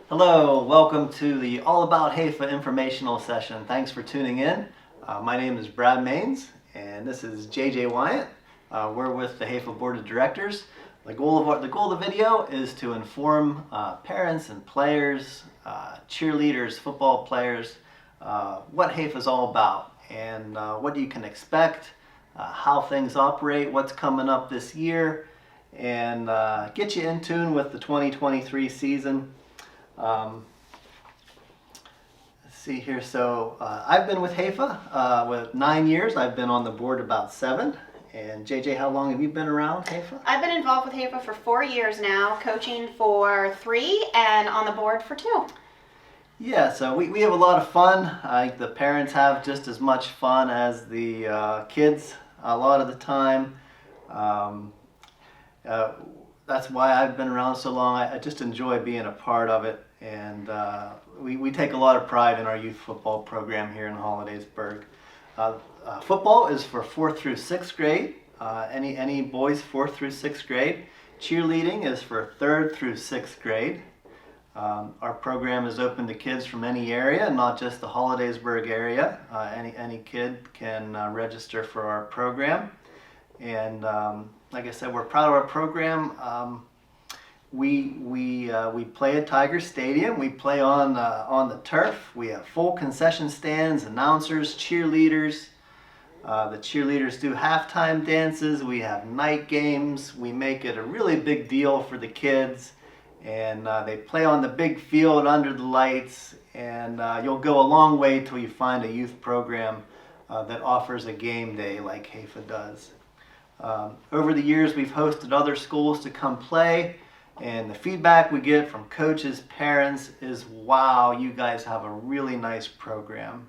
Hello, welcome to the All About HAYFA informational session. Thanks for tuning in. My name is Brad Maines, and this is JJ Wyatt. We're with the HAYFA Board of Directors. The goal of the video is to inform parents and players, cheerleaders, football players, what HAYFA is all about and what you can expect, how things operate, what's coming up this year, and get you in tune with the 2023 season. Let's see here. So I've been with HAYFA with 9 years. I've been on the board about 7. And JJ, how long have you been around HAYFA? I've been involved with HAYFA for 4 years now, coaching for 3 and on the board for 2. Yeah, so we have a lot of fun. The parents have just as much fun as the kids a lot of the time. That's why I've been around so long. I just enjoy being a part of it. And we take a lot of pride in our youth football program here in Hollidaysburg. Football is for 4th through 6th grade, any boys 4th through 6th grade. Cheerleading is for 3rd through 6th grade. Our program is open to kids from any area, not just the Hollidaysburg area. Any kid can register for our program. And like I said, we're proud of our program. We play at Tiger Stadium. We play on the turf. We have full concession stands, announcers, cheerleaders. The cheerleaders do halftime dances. We have night games. We make it a really big deal for the kids, and they play on the big field under the lights. And you'll go a long way till you find a youth program that offers a game day like HAYFA does. Over the years, we've hosted other schools to come play. And the feedback we get from coaches, parents is, wow, you guys have a really nice program.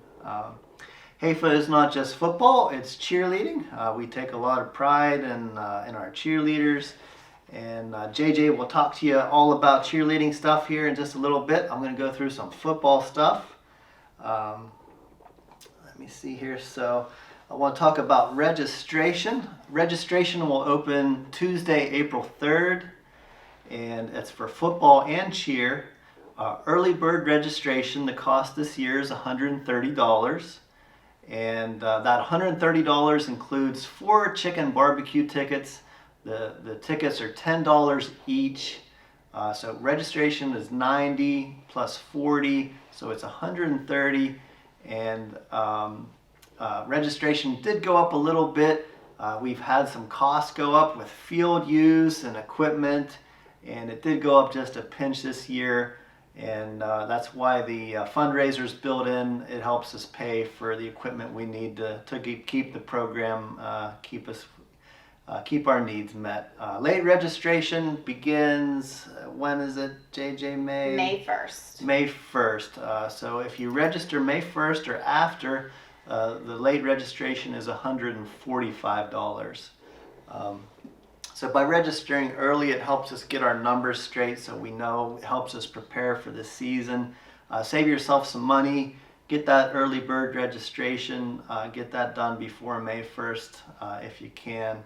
HAYFA is not just football, it's cheerleading. We take a lot of pride in our cheerleaders. And JJ will talk to you all about cheerleading stuff here in just a little bit. I'm going to go through some football stuff. Let me see here. So I want to talk about registration. Registration will open Tuesday, April 3rd. And it's for football and cheer. Early bird registration, the cost this year is $130. And that $130 includes 4 chicken barbecue tickets. The tickets are $10 each. So registration is $90 plus $40, so it's $130. And registration did go up a little bit. We've had some costs go up with field use and equipment. And it did go up just a pinch this year, and that's why the fundraiser's built in. It helps us pay for the equipment we need to keep the program, keep our needs met. Late registration begins, when is it, JJ? May 1st. May 1st. So if you register May 1st or after, the late registration is $145. So by registering early, it helps us get our numbers straight so we know, it helps us prepare for the season. Save yourself some money, get that early bird registration, get that done before May 1st if you can.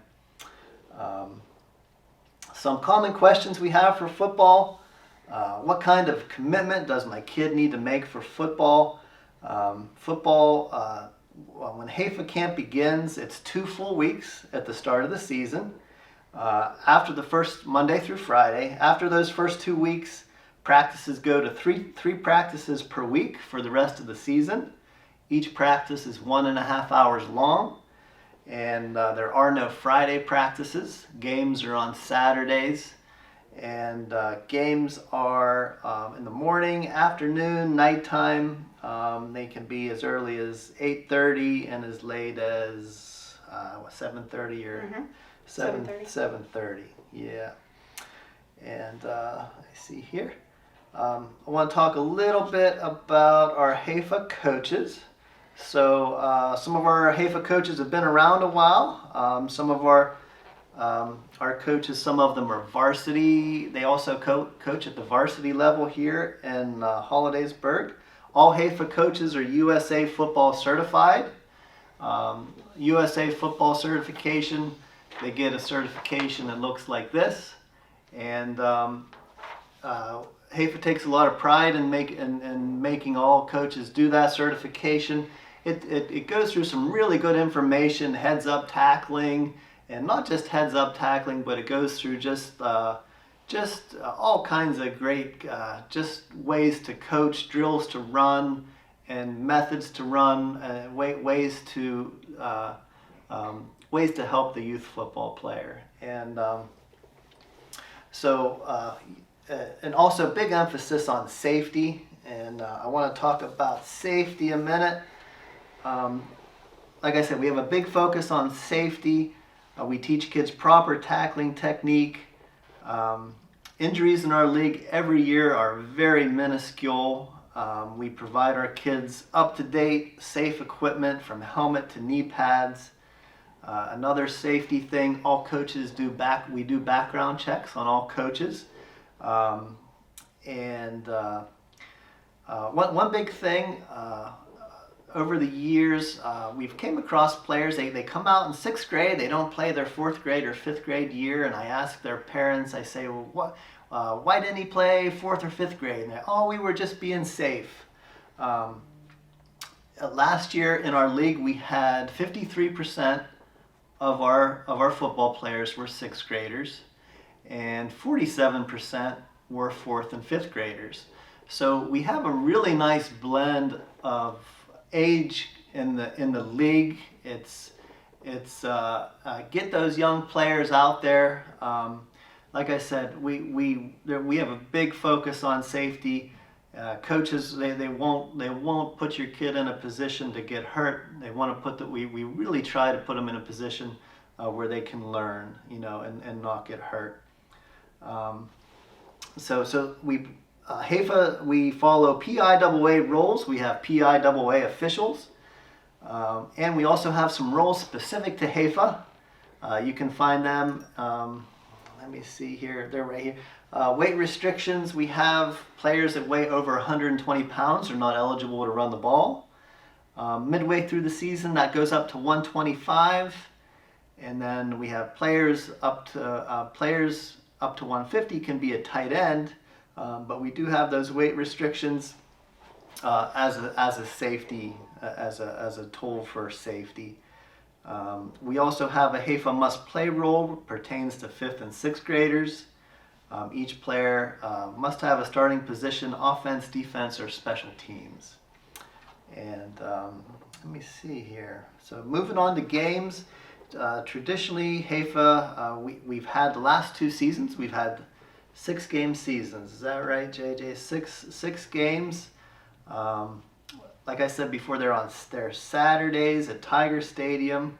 Some common questions we have for football. What kind of commitment does my kid need to make for football? When HAYFA camp begins, it's 2 full weeks at the start of the season. After the first Monday through Friday, after those first 2 weeks, practices go to three practices per week for the rest of the season. Each practice is 1.5 hours long, and there are no Friday practices. Games are on Saturdays, and games are in the morning, afternoon, nighttime. They can be as early as 8:30 and as late as 7:30 or 7:30, yeah. And I see here. I want to talk a little bit about our HAYFA coaches. So some of our HAYFA coaches have been around a while. Some of our coaches, some of them are varsity. They also coach at the varsity level here in Hollidaysburg. All HAYFA coaches are USA football certified. USA football certification. They get a certification that looks like this, and HAYFA takes a lot of pride in making all coaches do that certification. It goes through some really good information, heads up tackling, and not just heads up tackling, but it goes through just all kinds of great just ways to coach, drills to run, and methods to run, ways to help the youth football player. And and also big emphasis on safety. And I want to talk about safety a minute. Like I said, we have a big focus on safety. We teach kids proper tackling technique. Injuries in our league every year are very minuscule. We provide our kids up-to-date, safe equipment from helmet to knee pads. Another safety thing, all coaches we do background checks on all coaches. One big thing, over the years, we've came across players, they come out in 6th grade, they don't play their 4th grade or 5th grade year, and I ask their parents, I say, well, why didn't he play 4th or 5th grade? And we were just being safe. Last year in our league, we had 53% of our football players were 6th graders, and 47% were 4th and 5th graders. So we have a really nice blend of age in the league. It's get those young players out there. Like I said, we have a big focus on safety. Coaches they won't put your kid in a position to get hurt. They want to we really try to put them in a position where they can learn, and not get hurt. HAYFA, we follow PIAA rules. We have PIAA officials, and we also have some rules specific to HAYFA. You can find them. Let me see here. They're right here. Weight restrictions. We have players that weigh over 120 pounds are not eligible to run the ball. Midway through the season, that goes up to 125, and then we have players up to 150 can be a tight end. But we do have those weight restrictions as a safety, as a tool for safety. We also have a HAYFA must play rule, pertains to 5th and 6th graders. Each player must have a starting position, offense, defense, or special teams. And let me see here. So moving on to games. Traditionally, HAYFA, we've had the last 2 seasons, we've had 6-game seasons. Is that right, JJ? Six games. Like I said before, they're Saturdays at Tiger Stadium.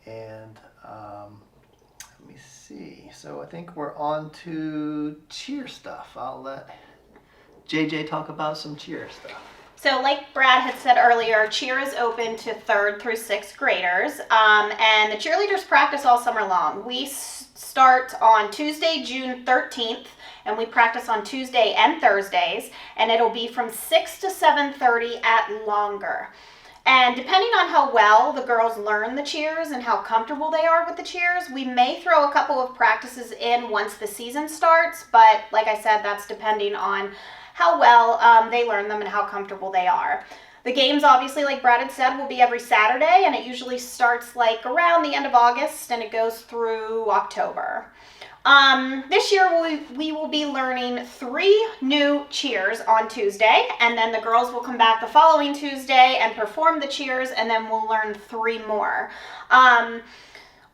And let me see. So I think we're on to cheer stuff. I'll let JJ talk about some cheer stuff. So like Brad had said earlier, cheer is open to 3rd through 6th graders, and the cheerleaders practice all summer long. We start on Tuesday, June 13th, and we practice on Tuesday and Thursdays, and it'll be from 6 to 7:30 at longer. And depending on how well the girls learn the cheers and how comfortable they are with the cheers, we may throw a couple of practices in once the season starts, but like I said, that's depending on how well they learn them and how comfortable they are. The games, obviously, like Brad had said, will be every Saturday, and it usually starts like around the end of August, and it goes through October. This year, we will be learning 3 new cheers on Tuesday, and then the girls will come back the following Tuesday and perform the cheers, and then we'll learn 3 more.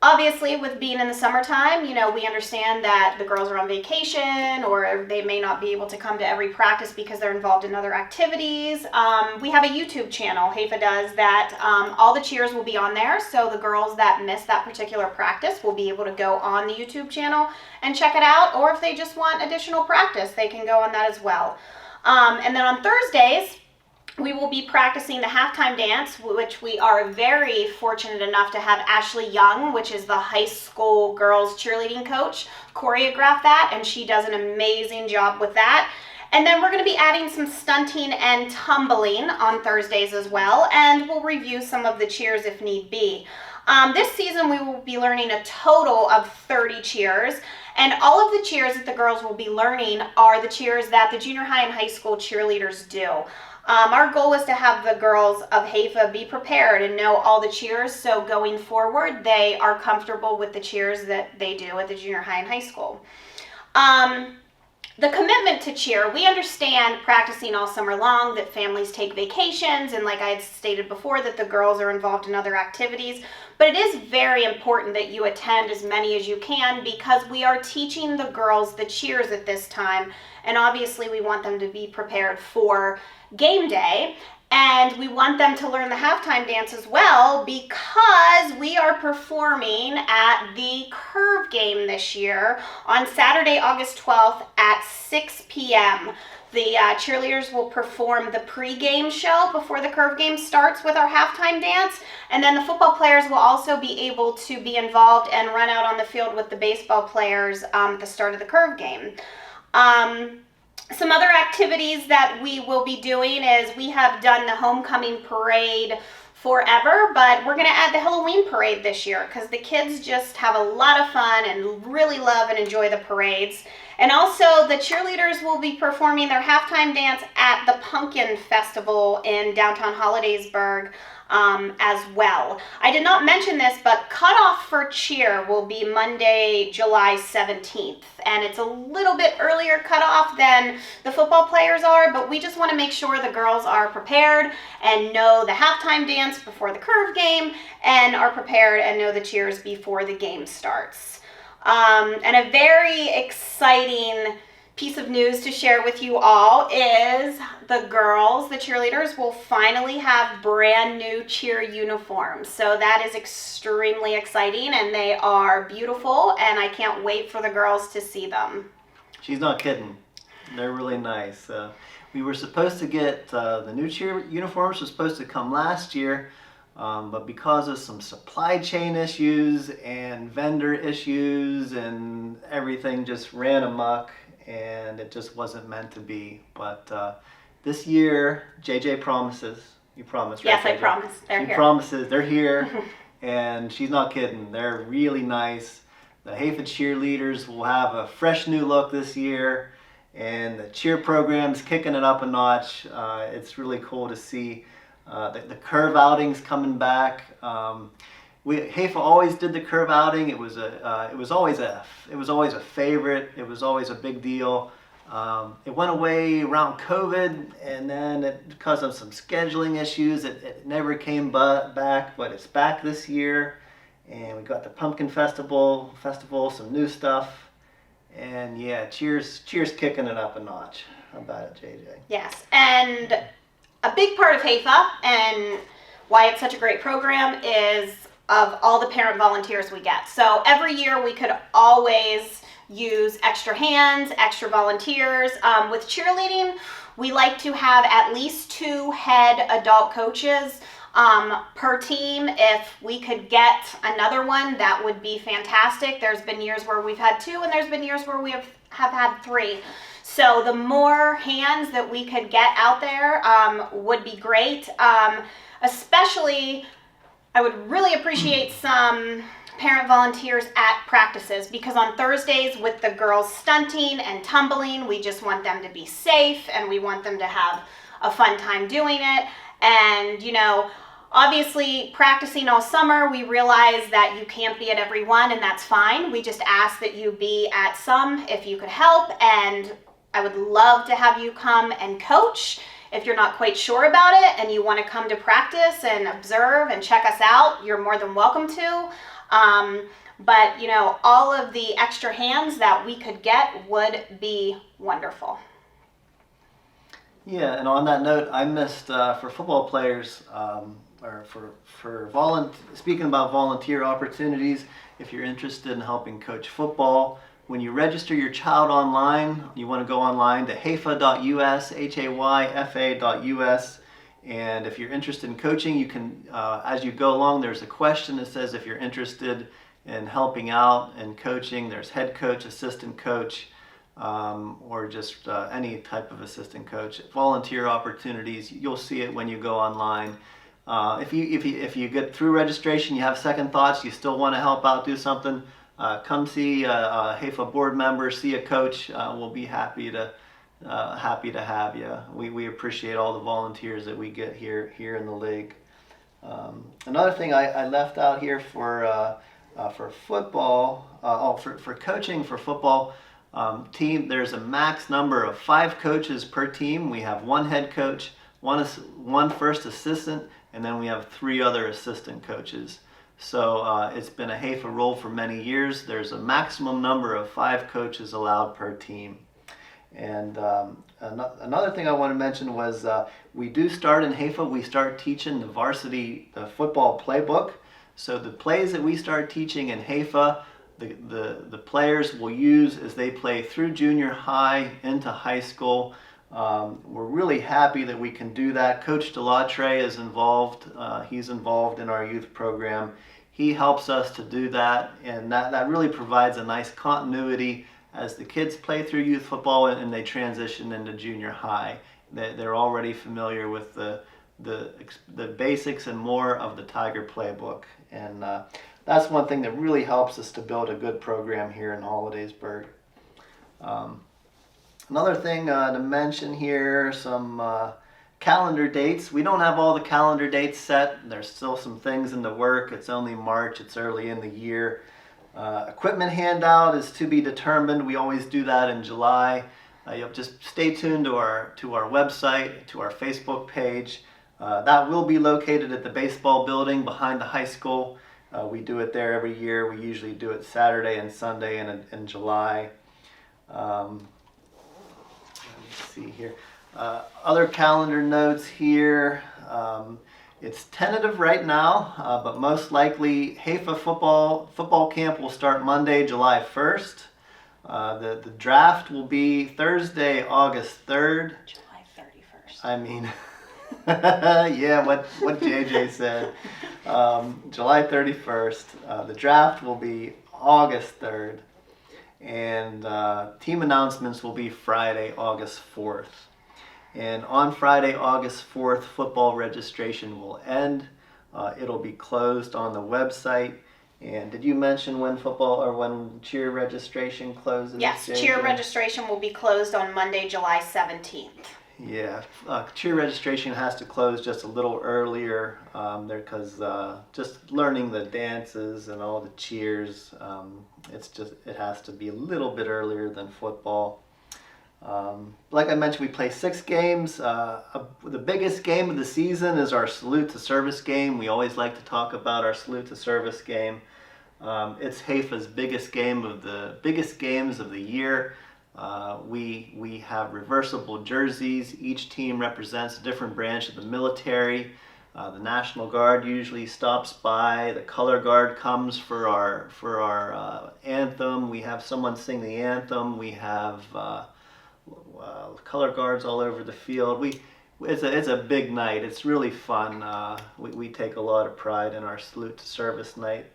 Obviously, with being in the summertime, we understand that the girls are on vacation or they may not be able to come to every practice because they're involved in other activities. We have a YouTube channel, HAYFA does, that all the cheers will be on there. So the girls that miss that particular practice will be able to go on the YouTube channel and check it out. Or if they just want additional practice, they can go on that as well. And then on Thursdays, we will be practicing the halftime dance, which we are very fortunate enough to have Ashley Young, which is the high school girls cheerleading coach, choreograph that, and she does an amazing job with that. And then we're going to be adding some stunting and tumbling on Thursdays as well, and we'll review some of the cheers if need be. This season we will be learning a total of 30 cheers, and all of the cheers that the girls will be learning are the cheers that the junior high and high school cheerleaders do. Our goal is to have the girls of HAYFA be prepared and know all the cheers, so going forward they are comfortable with the cheers that they do at the junior high and high school. The commitment to cheer, we understand practicing all summer long, that families take vacations, and like I had stated before, that the girls are involved in other activities, but it is very important that you attend as many as you can, because we are teaching the girls the cheers at this time, and obviously we want them to be prepared for game day. And we want them to learn the halftime dance as well, because we are performing at the Curve game this year on Saturday, August 12th at 6 p.m. The cheerleaders will perform the pre-game show before the Curve game starts with our halftime dance. And then the football players will also be able to be involved and run out on the field with the baseball players at the start of the Curve game. Some other activities that we will be doing is we have done the homecoming parade forever, but we're going to add the Halloween parade this year because the kids just have a lot of fun and really love and enjoy the parades. And also the cheerleaders will be performing their halftime dance at the Pumpkin Festival in downtown Hollidaysburg as well. I did not mention this, but cutoff for cheer will be Monday, July 17th. And it's a little bit earlier cutoff than the football players are, but we just want to make sure the girls are prepared and know the halftime dance before the Curve game, and are prepared and know the cheers before the game starts. And a very exciting piece of news to share with you all is the girls, the cheerleaders, will finally have brand new cheer uniforms. So that is extremely exciting, and they are beautiful, and I can't wait for the girls to see them. She's not kidding. They're really nice. We were supposed to get the new cheer uniforms were supposed to come last year, but because of some supply chain issues and vendor issues and everything just ran amok, and it just wasn't meant to be. But this year, JJ promises. You promise, right? Yes, JJ? I promise. They're She here. promises they're here, and she's not kidding. They're really nice. The HAYFA cheerleaders will have a fresh new look this year, and the cheer program's kicking it up a notch. It's really cool to see the Curve outings coming back. HAYFA always did the Curve outing. It was always a favorite. It was always a big deal. It went away around COVID, and then because of some scheduling issues, it never came back. But it's back this year, and we got the Pumpkin Festival, some new stuff, and yeah, cheers kicking it up a notch. How about it, JJ? Yes, and a big part of HAYFA and why it's such a great program is of all the parent volunteers we get. So every year we could always use extra hands, extra volunteers. With cheerleading, we like to have at least 2 head adult coaches per team. If we could get another one, that would be fantastic. There's been years where we've had 2, and there's been years where we have had 3. So the more hands that we could get out there would be great. Especially, I would really appreciate some parent volunteers at practices, because on Thursdays with the girls stunting and tumbling, we just want them to be safe, and we want them to have a fun time doing it. And, you know, obviously practicing all summer, we realize that you can't be at every one, and that's fine. We just ask that you be at some if you could help, and I would love to have you come and coach. If you're not quite sure about it and you want to come to practice and observe and check us out, you're more than welcome to. But, you know, all of the extra hands that we could get would be wonderful. Yeah, and on that note, I missed for football players, speaking about volunteer opportunities, if you're interested in helping coach football, when you register your child online, you want to go online to hayfa.us, hayfa.us, and if you're interested in coaching, you can, as you go along, there's a question that says if you're interested in helping out and coaching. There's head coach, assistant coach. or just any type of assistant coach. Volunteer opportunities, you'll see it when you go online. If you get through registration, you have second thoughts, you still want to help out, do something, come see a HAYFA board member, see a coach. We'll be happy to have you. We appreciate all the volunteers that we get here in the league. Another thing I left out here for football, for coaching for football team, there's a max number of 5 coaches per team. We have 1 head coach, one first assistant, and then we have 3 other assistant coaches. So it's been a HAYFA rule for many years. There's a maximum number of 5 coaches allowed per team. And another thing I want to mention was we do start in HAYFA, we start teaching the varsity football playbook. So the plays that we start teaching in HAYFA, the players will use as they play through junior high into high school. We're really happy that we can do that. Coach Delatre is involved. He's involved in our youth program. He helps us to do that, and that really provides a nice continuity as the kids play through youth football and they transition into junior high. They're already familiar with the basics and more of the Tiger playbook, and that's one thing that really helps us to build a good program here in Hollidaysburg. Another thing to mention here, some calendar dates. We don't have all the calendar dates set. There's still some things in the work. It's only March. It's early in the year. Equipment handout is to be determined. We always do that in July. You'll just stay tuned to our website, to our Facebook page. That will be located at the baseball building behind the high school. We do it there every year. We usually do it Saturday and Sunday in July. Let me see here. Other calendar notes here. It's tentative right now, but most likely HAYFA football camp will start Monday, July 1st. The draft will be Thursday, August 3rd. July 31st. I mean, yeah, what JJ said. July 31st. The draft will be August 3rd. And team announcements will be Friday, August 4th. And on Friday, August 4th, football registration will end. It'll be closed on the website. And did you mention when cheer registration closes? Yes, JJ? cheer registration will be closed on Monday, July 17th. Yeah, cheer registration has to close just a little earlier because just learning the dances and all the cheers, it has to be a little bit earlier than football. Like I mentioned, we play 6 games. The biggest game of the season is our Salute to Service game. We always like to talk about our Salute to Service game. It's HAYFA's biggest games of the year. We have reversible jerseys. Each team represents a different branch of the military. The National Guard usually stops by. The Color Guard comes for our anthem. We have someone sing the anthem. We have color guards all over the field. It's a big night. It's really fun. We take a lot of pride in our Salute to Service night.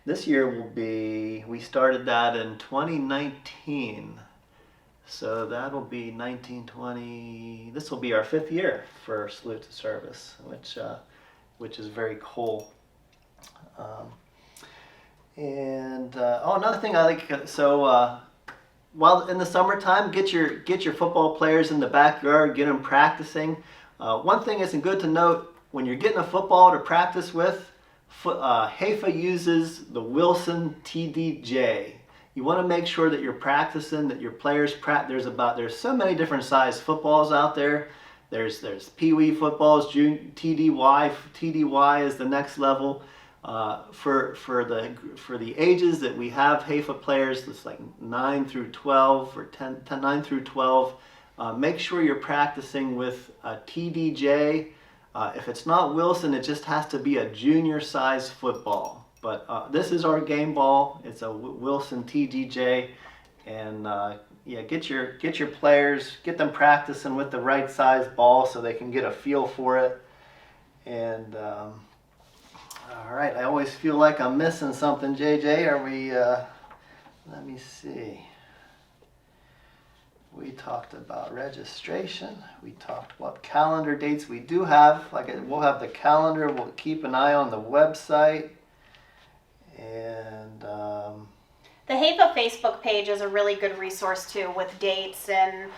This year we started that in 2019. So that'll be 1920. This will be our 5th year for Salute to Service, which is very cool. Another thing I like. While in the summertime, get your football players in the backyard, get them practicing. One thing is good to note: when you're getting a football to practice with, HAYFA uses the Wilson TDJ. You want to make sure that you're practicing, that your players there's so many different size footballs out there. There's Pee Wee footballs, TDY. TDY is the next level. For the ages that we have HAYFA players, it's like 9 through 12 or 9 through 12. Make sure you're practicing with a TDJ. If it's not Wilson, it just has to be a junior size football. But this is our game ball. It's a Wilson TDJ, and get your players, get them practicing with the right size ball so they can get a feel for it. And all right, I always feel like I'm missing something, JJ. Are we? Let me see. We talked about registration. We talked about calendar dates. We do have, we'll have the calendar. We'll keep an eye on the website. And the HAYFA Facebook page is a really good resource too, with dates and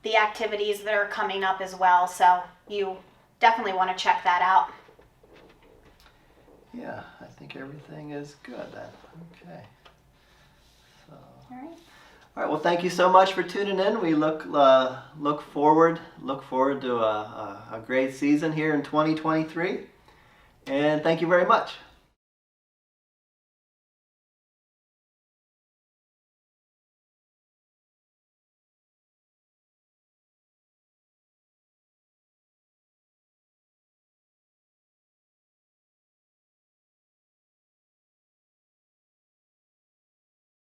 the activities that are coming up as well. So you definitely want to check that out. yeah, I think everything is good then. Okay. So. All right. All right. Well, thank you so much for tuning in. We look forward to a great season here in 2023. And thank you very much.